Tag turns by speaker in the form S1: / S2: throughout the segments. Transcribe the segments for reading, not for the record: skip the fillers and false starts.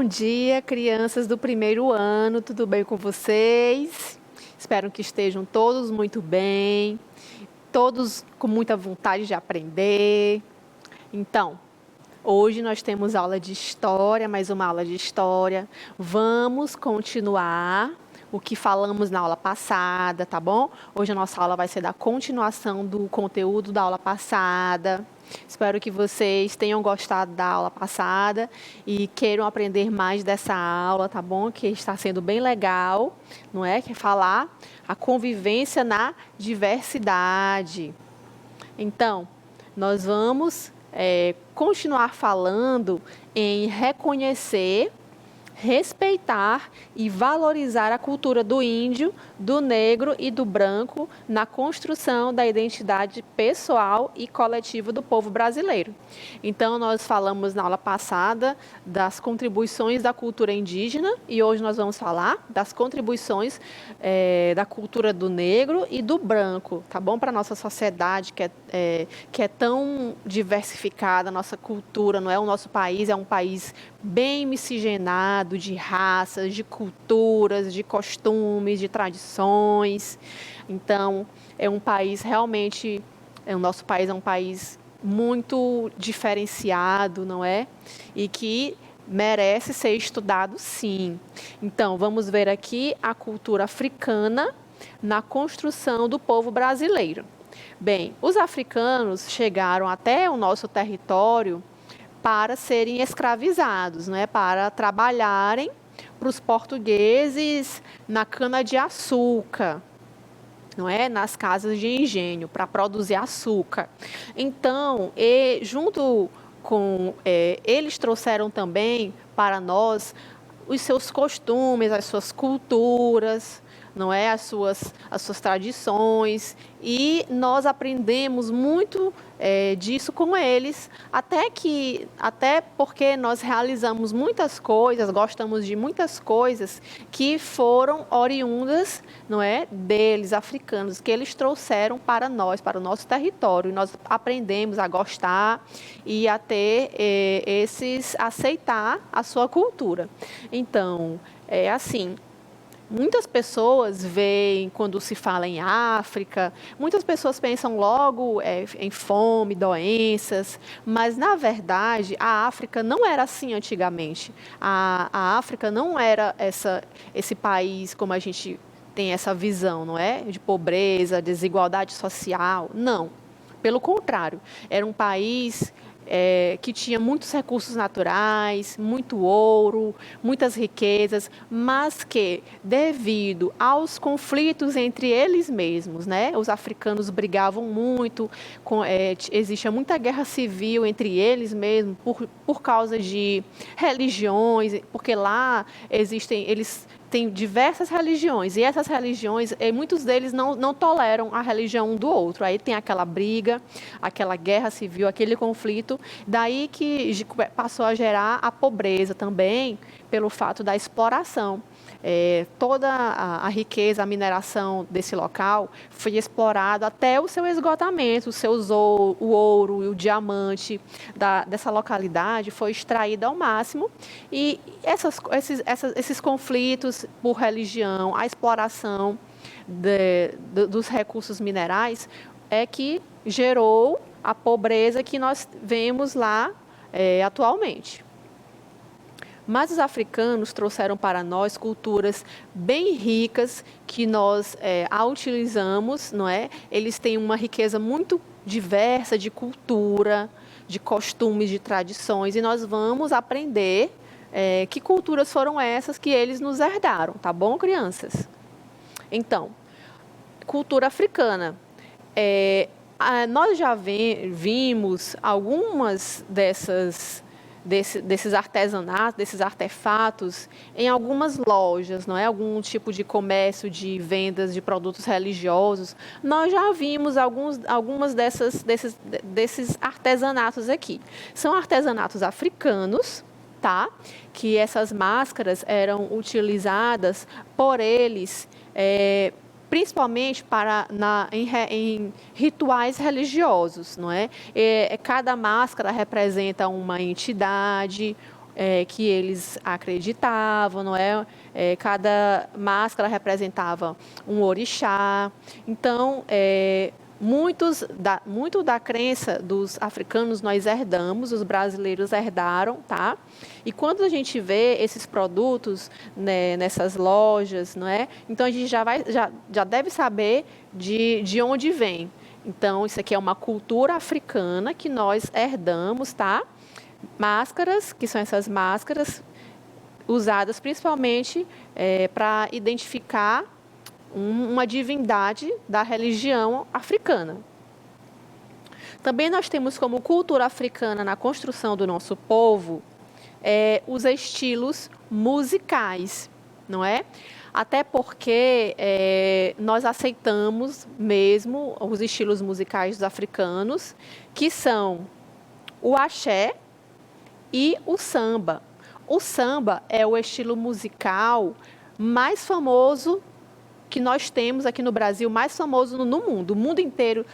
S1: dia, crianças do primeiro ano, tudo bem com vocês? Espero que estejam todos muito bem, todos com muita vontade de aprender. Então, hoje nós temos aula de história, mais uma aula de história. Vamos continuar o que falamos na aula passada, tá bom? Hoje a nossa aula vai ser da continuação do conteúdo da aula passada. Espero que vocês tenham gostado da aula passada e queiram aprender mais dessa aula, tá bom? Que está sendo bem legal, não é? Que é falar a convivência na diversidade. Então, nós vamos continuar falando em reconhecer, respeitar e valorizar a cultura do índio, do negro e do branco na construção da identidade pessoal e coletiva do povo brasileiro. Então, nós falamos na aula passada das contribuições da cultura indígena e hoje nós vamos falar das contribuições da cultura do negro e do branco, tá bom? Para a nossa sociedade que é tão diversificada, a nossa cultura, não é? O nosso país é um país bem miscigenado de raças, de culturas, de costumes, de tradições. Então, é um país realmente, o nosso país é um país muito diferenciado, não é? E que merece ser estudado, sim. Então, vamos ver aqui a cultura africana na construção do povo brasileiro. Bem, os africanos chegaram até o nosso território para serem escravizados, né? Para trabalharem para os portugueses na cana-de-açúcar, não é? Nas casas de engenho, para produzir açúcar. Então, junto com eles trouxeram também para nós os seus costumes, as suas culturas, não é? As suas tradições, e nós aprendemos muito disso com eles, até porque nós realizamos muitas coisas, gostamos de muitas coisas que foram oriundas, não é? Deles, africanos, que eles trouxeram para nós, para o nosso território, e nós aprendemos a gostar e a ter aceitar a sua cultura. Então, é assim. Muitas pessoas veem, quando se fala em África, muitas pessoas pensam logo em fome, doenças, mas, na verdade, a África não era assim antigamente. A África não era esse país como a gente tem essa visão, não é? De pobreza, desigualdade social. Não. Pelo contrário, era um país que tinha muitos recursos naturais, muito ouro, muitas riquezas, mas que, devido aos conflitos entre eles mesmos, né, os africanos brigavam muito, existia muita guerra civil entre eles mesmos por causa de religiões, porque lá eles têm diversas religiões, e essas religiões, muitos deles não toleram a religião um do outro. Aí tem aquela briga, aquela guerra civil, aquele conflito, daí que passou a gerar a pobreza também, pelo fato da exploração. Toda a riqueza, a mineração desse local foi explorada até o seu esgotamento, o ouro e o diamante dessa localidade foi extraído ao máximo, e esses conflitos por religião, a exploração dos recursos minerais é que gerou a pobreza que nós vemos lá atualmente. Mas os africanos trouxeram para nós culturas bem ricas que nós a utilizamos, não é? Eles têm uma riqueza muito diversa de cultura, de costumes, de tradições, e nós vamos aprender que culturas foram essas que eles nos herdaram, tá bom, crianças? Então, cultura africana. Nós já vimos algumas desses artesanatos, desses artefatos, em algumas lojas, não é? Algum tipo de comércio de vendas de produtos religiosos. Nós já vimos algumas desses artesanatos aqui. São artesanatos africanos, tá? Que essas máscaras eram utilizadas por eles principalmente em rituais religiosos, não é? Cada máscara representa uma entidade que eles acreditavam, não é? Cada máscara representava um orixá. Então, muito da crença dos africanos nós herdamos, os brasileiros herdaram, tá? E quando a gente vê esses produtos, né, nessas lojas, não é? Então a gente já deve saber de onde vem. Então, isso aqui é uma cultura africana que nós herdamos, tá? Máscaras, que são essas máscaras usadas principalmente para identificar uma divindade da religião africana. Também nós temos como cultura africana na construção do nosso povo os estilos musicais, não é? Até porque nós aceitamos mesmo os estilos musicais dos africanos, que são o axé e o samba. O samba é o estilo musical mais famoso que nós temos aqui no Brasil, mais famoso no mundo. O mundo inteiro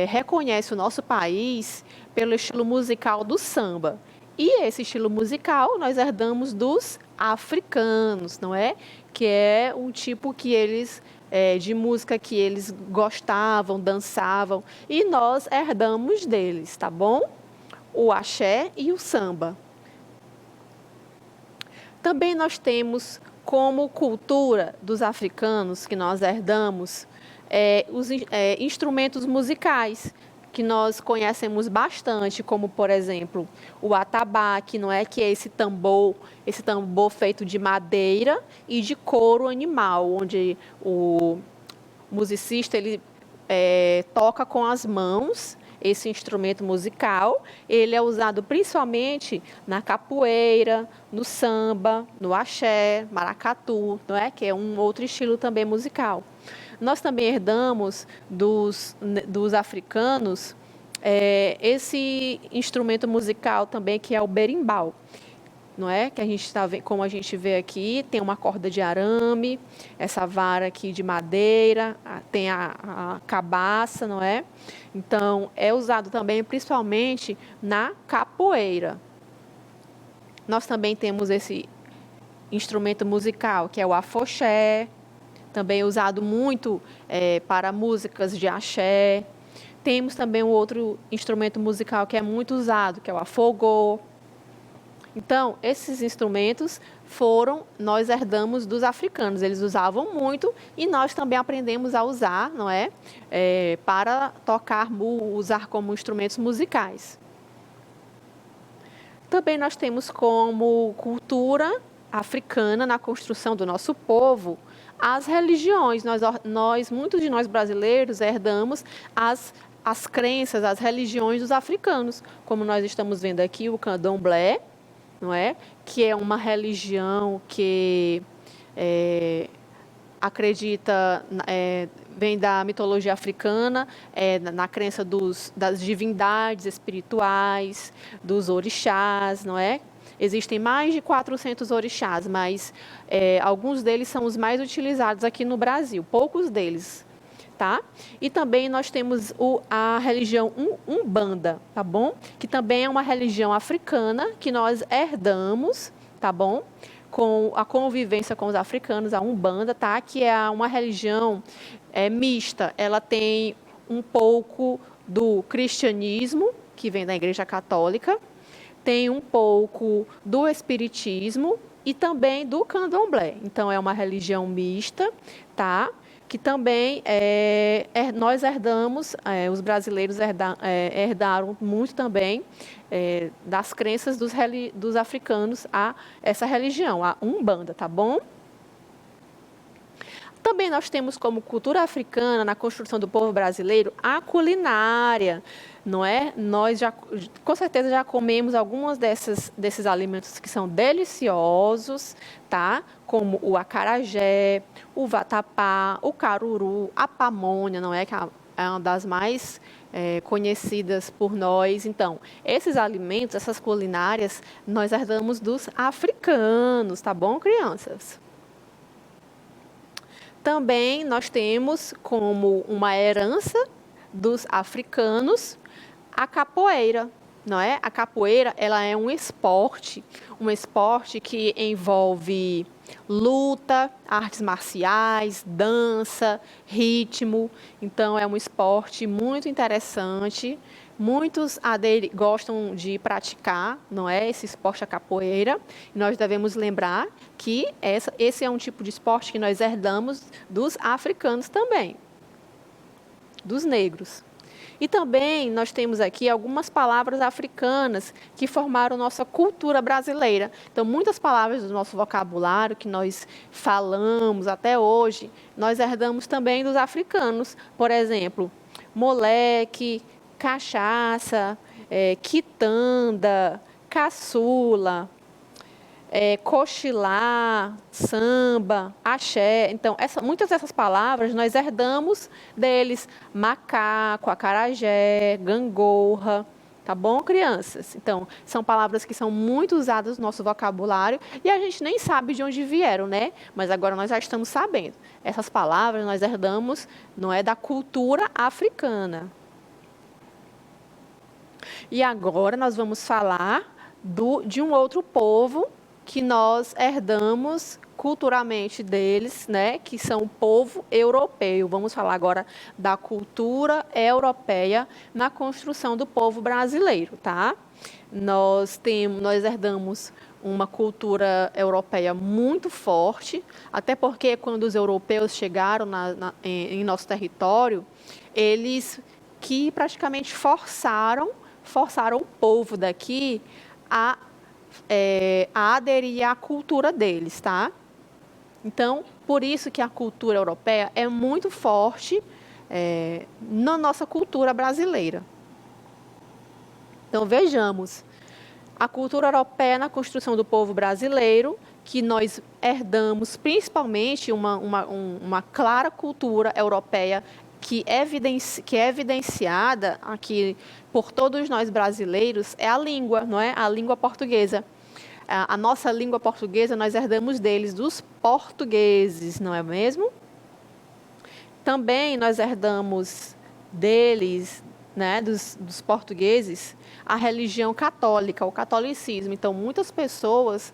S1: reconhece o nosso país pelo estilo musical do samba. E esse estilo musical nós herdamos dos africanos, não é? Que é um tipo que eles de música que eles gostavam, dançavam, e nós herdamos deles, tá bom? O axé e o samba. Também nós temos como cultura dos africanos que nós herdamos os instrumentos musicais que nós conhecemos bastante, como por exemplo o atabaque, não é, que é esse tambor feito de madeira e de couro animal, onde o musicista ele toca com as mãos. Esse instrumento musical, ele é usado principalmente na capoeira, no samba, no axé, maracatu, não é? Que é um outro estilo também musical. Nós também herdamos dos africanos esse instrumento musical também, que é o berimbau, não é? Que a gente como a gente vê aqui, tem uma corda de arame, essa vara aqui de madeira, tem a cabaça, não é? Então, é usado também principalmente na capoeira. Nós também temos esse instrumento musical, que é o afoxé, também usado muito para músicas de axé. Temos também um outro instrumento musical que é muito usado, que é o afogô. Então, esses instrumentos nós herdamos dos africanos, eles usavam muito e nós também aprendemos a usar, não é? Para usar como instrumentos musicais. Também nós temos como cultura africana, na construção do nosso povo, as religiões. Muitos de nós brasileiros herdamos as crenças, as religiões dos africanos, como nós estamos vendo aqui o candomblé, não é? Que é uma religião que acredita, vem da mitologia africana, na crença das divindades espirituais, dos orixás, não é? Existem mais de 400 orixás, mas alguns deles são os mais utilizados aqui no Brasil, poucos deles. Tá? E também nós temos a religião Umbanda, tá bom? Que também é uma religião africana que nós herdamos, tá bom? Com a convivência com os africanos, a Umbanda, tá? Que é uma religião mista. Ela tem um pouco do cristianismo, que vem da Igreja Católica, tem um pouco do espiritismo e também do candomblé. Então, é uma religião mista, tá? Que também nós herdamos, os brasileiros herdaram muito também das crenças dos africanos a essa religião, a Umbanda, tá bom? Também nós temos como cultura africana, na construção do povo brasileiro, a culinária, não é? Nós com certeza já comemos alguns desses alimentos que são deliciosos, tá? Como o acarajé, o vatapá, o caruru, a pamonha, não é? Que é uma das mais conhecidas por nós. Então, esses alimentos, essas culinárias, nós herdamos dos africanos, tá bom, crianças? Também nós temos como uma herança dos africanos a capoeira, não é? A capoeira, ela é um esporte que envolve luta, artes marciais, dança, ritmo. Então, é um esporte muito interessante. Muitos gostam de praticar, não é? Esse esporte, a capoeira. E nós devemos lembrar que esse é um tipo de esporte que nós herdamos dos africanos também, dos negros. E também nós temos aqui algumas palavras africanas que formaram nossa cultura brasileira. Então, muitas palavras do nosso vocabulário que nós falamos até hoje, nós herdamos também dos africanos. Por exemplo, moleque, cachaça, quitanda, caçula, cochilar, samba, axé. Então, muitas dessas palavras nós herdamos deles: macaco, acarajé, gangorra. Tá bom, crianças? Então, são palavras que são muito usadas no nosso vocabulário e a gente nem sabe de onde vieram, né? Mas agora nós já estamos sabendo. Essas palavras nós herdamos, não é, da cultura africana. E agora nós vamos falar de um outro povo que nós herdamos culturalmente deles, né, que são o povo europeu. Vamos falar agora da cultura europeia na construção do povo brasileiro, tá? Nós herdamos uma cultura europeia muito forte, até porque quando os europeus chegaram em nosso território, eles que praticamente forçaram o povo daqui a aderir à cultura deles, tá? Então, por isso que a cultura europeia é muito forte na nossa cultura brasileira. Então, vejamos, a cultura europeia na construção do povo brasileiro, que nós herdamos principalmente uma clara cultura europeia que é evidenciada aqui por todos nós brasileiros, é a língua, não é? A língua portuguesa. A nossa língua portuguesa nós herdamos deles, dos portugueses, não é mesmo? Também nós herdamos deles, né, dos portugueses, a religião católica, o catolicismo. Então, muitas pessoas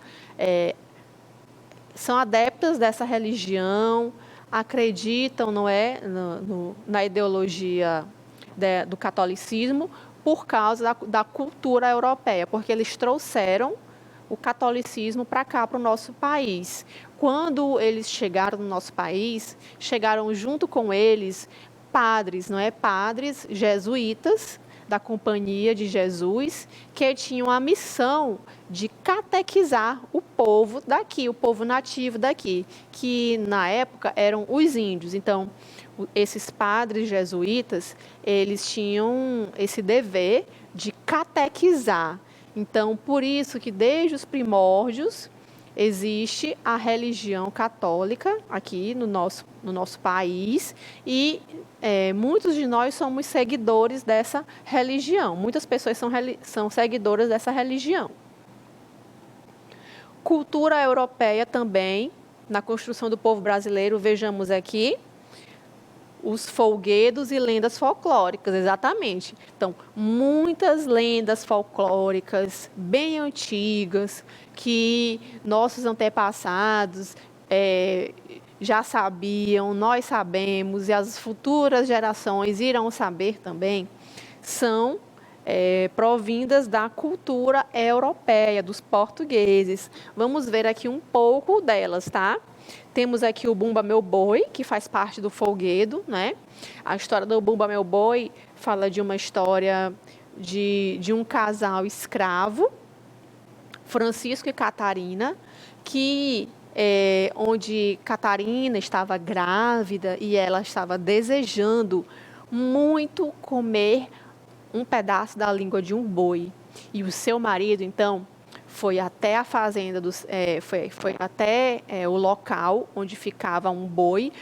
S1: são adeptas dessa religião, acreditam, não é, na ideologia do catolicismo por causa da cultura europeia, porque eles trouxeram o catolicismo para cá, para o nosso país. Quando eles chegaram no nosso país, chegaram junto com eles padres, não é? Padres jesuítas da Companhia de Jesus, que tinham a missão de catequizar o povo daqui, o povo nativo daqui, que na época eram os índios. Então, esses padres jesuítas, eles tinham esse dever de catequizar. Então, por isso que desde os primórdios existe a religião católica aqui no nosso país e muitos de nós somos seguidores dessa religião. Muitas pessoas são seguidoras dessa religião. Cultura europeia também, na construção do povo brasileiro, vejamos aqui os folguedos e lendas folclóricas, exatamente. Então, muitas lendas folclóricas bem antigas que nossos antepassados já sabiam, nós sabemos e as futuras gerações irão saber também, são provindas da cultura europeia, dos portugueses. Vamos ver aqui um pouco delas, tá? Temos aqui o Bumba Meu Boi, que faz parte do folguedo, né? A história do Bumba Meu Boi fala de uma história de um casal escravo, Francisco e Catarina, onde Catarina estava grávida e ela estava desejando muito comer um pedaço da língua de um boi. E o seu marido, então, foi até a fazenda, foi até o local onde ficava um boi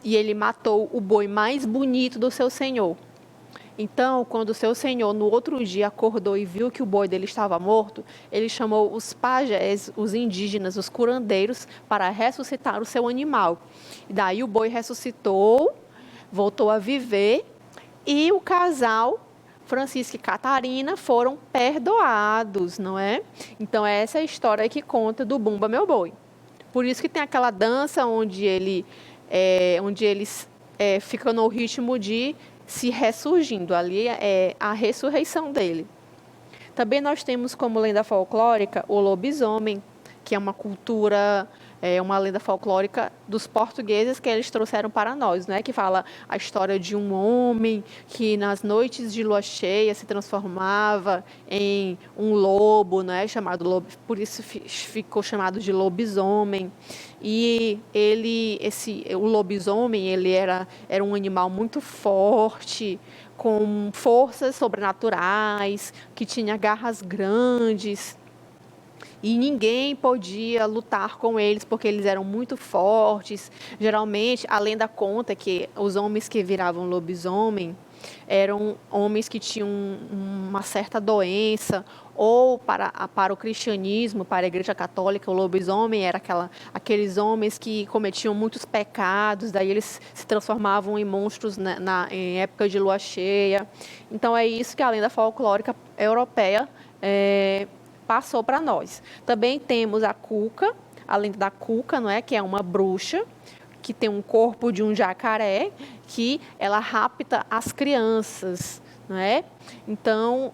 S1: e ele matou o boi mais bonito do seu senhor. Então, quando o seu senhor, no outro dia, acordou e viu que o boi dele estava morto, ele chamou os pajés, os indígenas, os curandeiros, para ressuscitar o seu animal. E daí o boi ressuscitou, voltou a viver e o casal Francisco e Catarina foram perdoados, não é? Então, essa é a história que conta do Bumba Meu Boi. Por isso que tem aquela dança onde eles ficam no ritmo de se ressurgindo. Ali é a ressurreição dele. Também nós temos como lenda folclórica o lobisomem, que é uma lenda folclórica dos portugueses que eles trouxeram para nós, né? Que fala a história de um homem que nas noites de lua cheia se transformava em um lobo, né? Chamado lobo, por isso ficou chamado de lobisomem. E o lobisomem, ele era um animal muito forte, com forças sobrenaturais, que tinha garras grandes. E ninguém podia lutar com eles porque eles eram muito fortes. Geralmente, a lenda conta que os homens que viravam lobisomem eram homens que tinham uma certa doença, ou para o cristianismo, para a Igreja Católica, o lobisomem era aqueles homens que cometiam muitos pecados, daí eles se transformavam em monstros em época de lua cheia. Então é isso que a lenda folclórica europeia passou para nós. Também temos a Cuca, a lenda da Cuca, não é? Que é uma bruxa que tem um corpo de um jacaré, que ela rapta as crianças, não é? Então,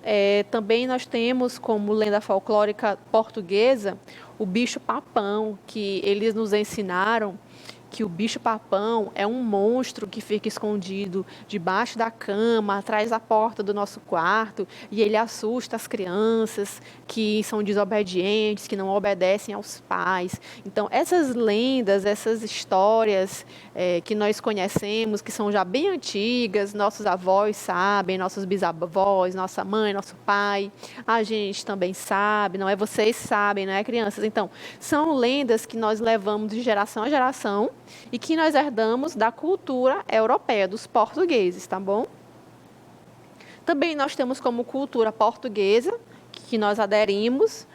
S1: também nós temos como lenda folclórica portuguesa o bicho-papão, que eles nos ensinaram que o bicho-papão é um monstro que fica escondido debaixo da cama, atrás da porta do nosso quarto, e ele assusta as crianças que são desobedientes, que não obedecem aos pais. Então, essas lendas, essas histórias que nós conhecemos, que são já bem antigas, nossos avós sabem, nossos bisavós, nossa mãe, nosso pai, a gente também sabe, não é? Vocês sabem, não é, crianças? Então, são lendas que nós levamos de geração a geração, e que nós herdamos da cultura europeia, dos portugueses, tá bom? Também nós temos como cultura portuguesa, que nós aderimos,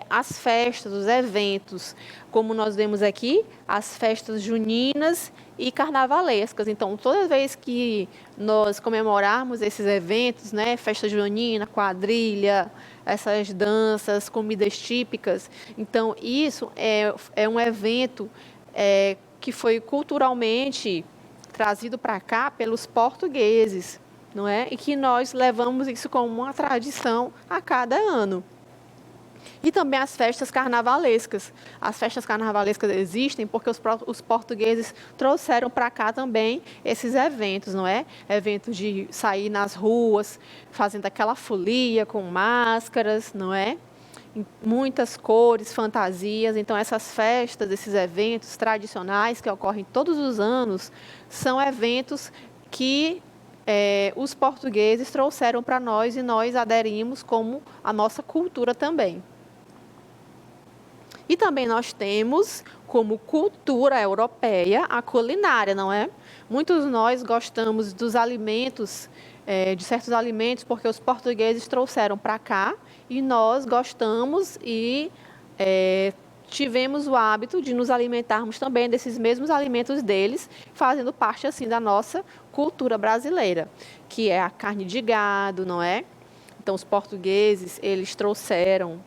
S1: as festas, os eventos, como nós vemos aqui, as festas juninas e carnavalescas. Então, toda vez que nós comemorarmos esses eventos, né, festa junina, quadrilha, essas danças, comidas típicas, então isso é um evento que foi culturalmente trazido para cá pelos portugueses, não é? E que nós levamos isso como uma tradição a cada ano. E também as festas carnavalescas. As festas carnavalescas existem porque os portugueses trouxeram para cá também esses eventos, não é? Eventos de sair nas ruas, fazendo aquela folia com máscaras, não é? Muitas cores, fantasias. Então, essas festas, esses eventos tradicionais que ocorrem todos os anos, são eventos que os portugueses trouxeram para nós e nós aderimos como a nossa cultura também. E também nós temos como cultura europeia a culinária, não é? Muitos de nós gostamos dos alimentos, de certos alimentos, porque os portugueses trouxeram para cá e nós gostamos e tivemos o hábito de nos alimentarmos também desses mesmos alimentos deles, fazendo parte assim da nossa cultura brasileira, que é a carne de gado, não é? Então, os portugueses, eles trouxeram,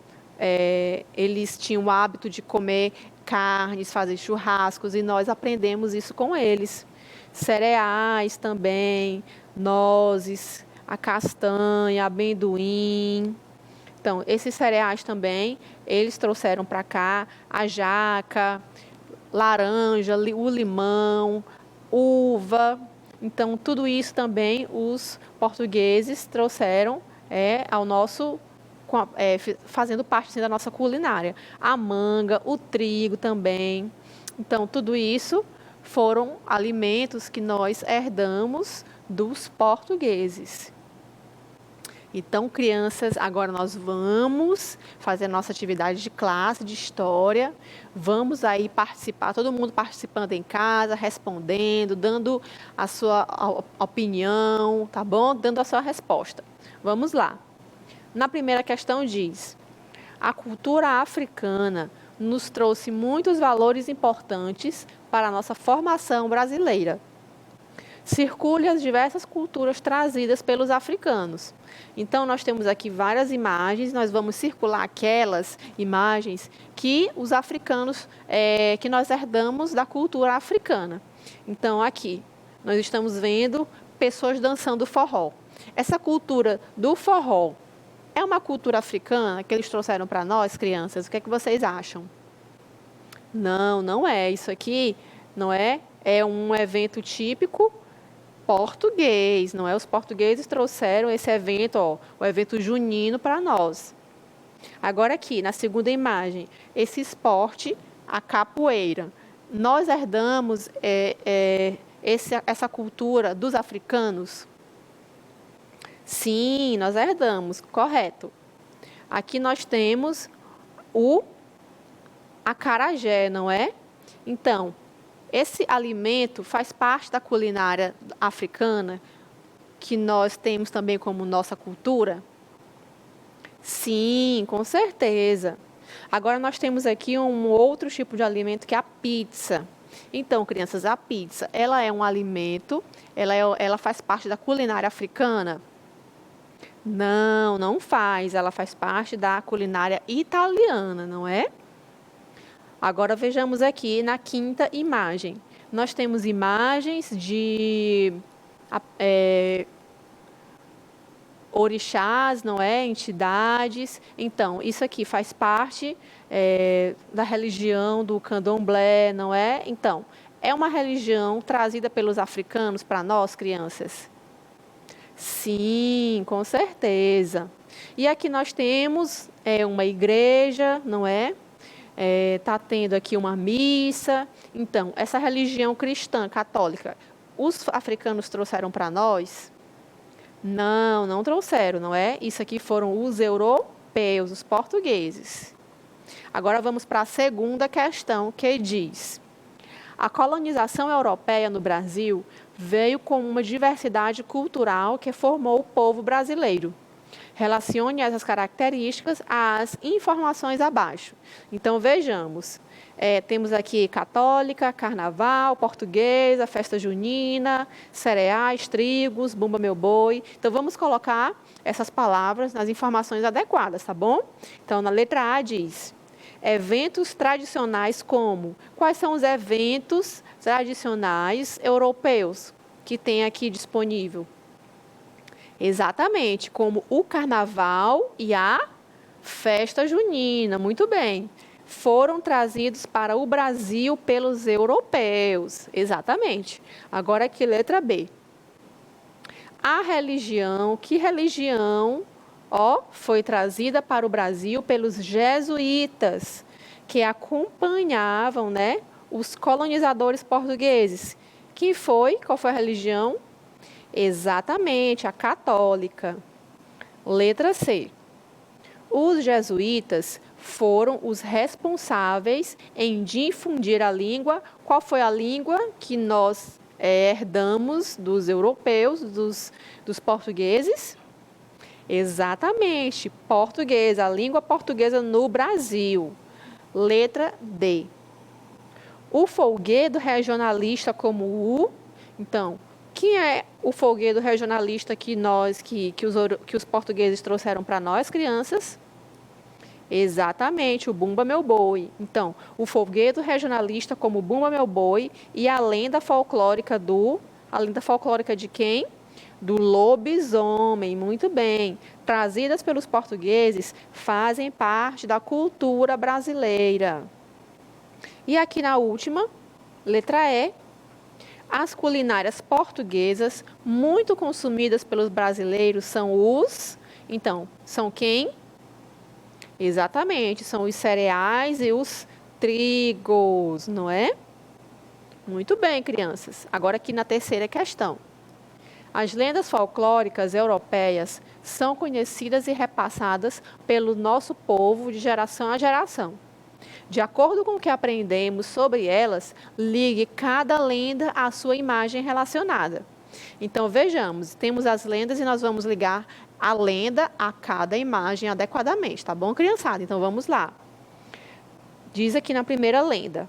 S1: eles tinham o hábito de comer carnes, fazer churrascos, e nós aprendemos isso com eles. Cereais também, nozes, a castanha, amendoim. Então, esses cereais também, eles trouxeram para cá a jaca, laranja, o limão, uva. Então, tudo isso também os portugueses trouxeram ao nosso, fazendo parte assim, da nossa culinária. A manga, o trigo também. Então, tudo isso foram alimentos que nós herdamos dos portugueses. Então, crianças, agora nós vamos fazer a nossa atividade de classe, de história. Vamos aí participar, todo mundo participando em casa, respondendo, dando a sua opinião, tá bom? Dando a sua resposta. Vamos lá. Na primeira questão diz: a cultura africana nos trouxe muitos valores importantes para a nossa formação brasileira. circule as diversas culturas trazidas pelos africanos. Então, nós temos aqui várias imagens, nós vamos circular aquelas imagens que os africanos, que nós herdamos da cultura africana. Então, aqui, nós estamos vendo pessoas dançando forró. Essa cultura do forró é uma cultura africana que eles trouxeram para nós, crianças? O que é que vocês acham? Não, não é. Isso aqui não é, é um evento típico português, não é? Os portugueses trouxeram esse evento, ó, o evento junino para nós. Agora aqui, na segunda imagem, esse esporte, a capoeira. Nós herdamos essa cultura dos africanos? Sim, nós herdamos, correto. Aqui nós temos o acarajé, não é? Então, esse alimento faz parte da culinária africana, que nós temos também como nossa cultura? Sim, com certeza. Agora nós temos aqui um outro tipo de alimento que é a pizza. Então, crianças, a pizza, ela é um alimento, ela faz parte da culinária africana? Não, não faz. Ela faz parte da culinária italiana, não é? Agora vejamos aqui na quinta imagem. Nós temos imagens de orixás, não é? Entidades. Então, isso aqui faz parte da religião do candomblé, não é? Então, é uma religião trazida pelos africanos para nós, crianças? Sim, com certeza. E aqui nós temos uma igreja, não é? Está tendo aqui uma missa. Então, essa religião cristã, católica, os africanos trouxeram para nós? Não, não trouxeram, não é? Isso aqui foram os europeus, os portugueses. Agora vamos para a segunda questão, que diz: a colonização europeia no Brasil veio com uma diversidade cultural que formou o povo brasileiro. Relacione essas características às informações abaixo. Então, vejamos. Temos aqui católica, carnaval, portuguesa, festa junina, cereais, trigos, bumba meu boi. Então, vamos colocar essas palavras nas informações adequadas, tá bom? Então, na letra A diz: eventos tradicionais como? Quais são os eventos tradicionais europeus que tem aqui disponível? Exatamente, como o carnaval e a festa junina. Muito bem. Foram trazidos para o Brasil pelos europeus. Exatamente. Agora aqui, letra B. A religião, que religião, foi trazida para o Brasil pelos jesuítas, que acompanhavam, né, os colonizadores portugueses. Qual foi a religião? Exatamente, a católica. Letra C. Os jesuítas foram os responsáveis em difundir a língua. Qual foi a língua que nós herdamos dos europeus, dos portugueses? Exatamente, português, a língua portuguesa no Brasil. Letra D. O folguedo regionalista como Então, quem é o folguedo regionalista que os portugueses trouxeram para nós, crianças? Exatamente, o Bumba Meu Boi. Então, o folguedo regionalista como Bumba Meu Boi e a lenda folclórica de quem? Do lobisomem. Muito bem. Trazidas pelos portugueses, fazem parte da cultura brasileira. E aqui na última, letra E. As culinárias portuguesas, muito consumidas pelos brasileiros, Então, são quem? Exatamente, são os cereais e os trigos, não é? Muito bem, crianças. Agora aqui na terceira questão. As lendas folclóricas europeias são conhecidas e repassadas pelo nosso povo de geração a geração. De acordo com o que aprendemos sobre elas, ligue cada lenda à sua imagem relacionada. Então, vejamos, temos as lendas e nós vamos ligar a lenda a cada imagem adequadamente, tá bom, criançada? Então, vamos lá. Diz aqui na primeira lenda: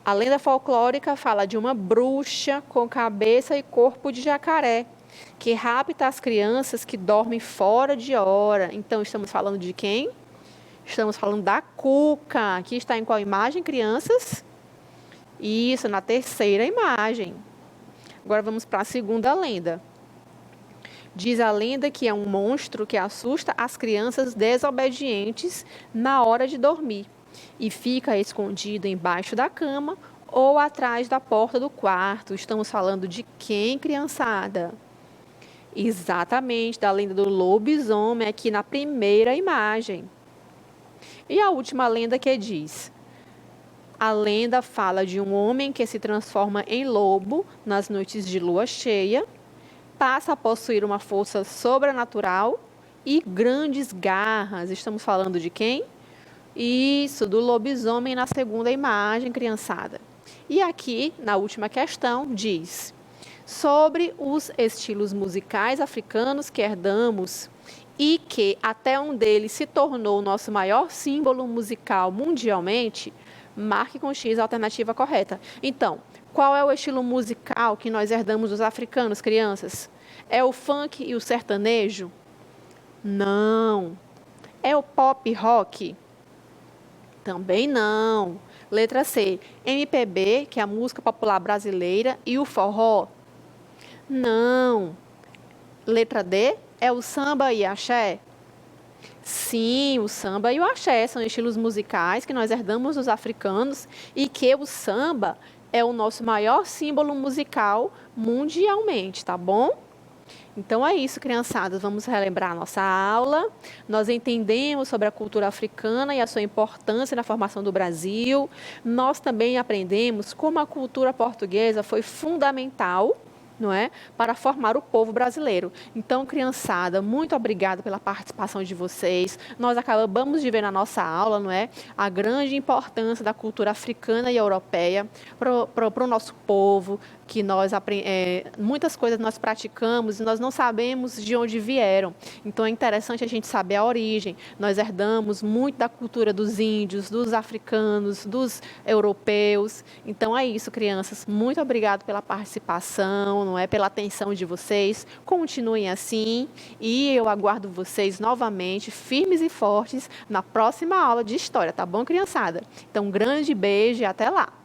S1: A lenda folclórica fala de uma bruxa com cabeça e corpo de jacaré, que rapta as crianças que dormem fora de hora. Então, estamos falando de quem? Estamos falando da Cuca. Aqui está em qual imagem, crianças? Isso, na terceira imagem. Agora vamos para a segunda lenda. Diz a lenda que é um monstro que assusta as crianças desobedientes na hora de dormir e fica escondido embaixo da cama ou atrás da porta do quarto. Estamos falando de quem, criançada? Exatamente, da lenda do lobisomem aqui na primeira imagem. E a última lenda que diz: a lenda fala de um homem que se transforma em lobo nas noites de lua cheia, passa a possuir uma força sobrenatural e grandes garras. Estamos falando de quem? Isso, do lobisomem na segunda imagem, criançada. E aqui, na última questão, diz: sobre os estilos musicais africanos que herdamos e que até um deles se tornou o nosso maior símbolo musical mundialmente, marque com X a alternativa correta. Então, qual é o estilo musical que nós herdamos dos africanos, crianças? É o funk e o sertanejo? Não. É o pop rock? Também não. Letra C, MPB, que é a música popular brasileira, e o forró? Não. Letra D, é o samba e axé? Sim, o samba e o axé são estilos musicais que nós herdamos dos africanos e que o samba é o nosso maior símbolo musical mundialmente, tá bom? Então é isso, criançadas. Vamos relembrar a nossa aula. Nós entendemos sobre a cultura africana e a sua importância na formação do Brasil. Nós também aprendemos como a cultura portuguesa foi fundamental, não é, para formar o povo brasileiro. Então, criançada, muito obrigada pela participação de vocês. Nós acabamos de ver na nossa aula, não é, a grande importância da cultura africana e europeia para o nosso povo, que nós muitas coisas nós praticamos e nós não sabemos de onde vieram. Então, é interessante a gente saber a origem. Nós herdamos muito da cultura dos índios, dos africanos, dos europeus. Então, é isso, crianças. Muito obrigada pela participação, não é, pela atenção de vocês. Continuem assim e eu aguardo vocês novamente, firmes e fortes, na próxima aula de história, tá bom, criançada? Então, um grande beijo e até lá!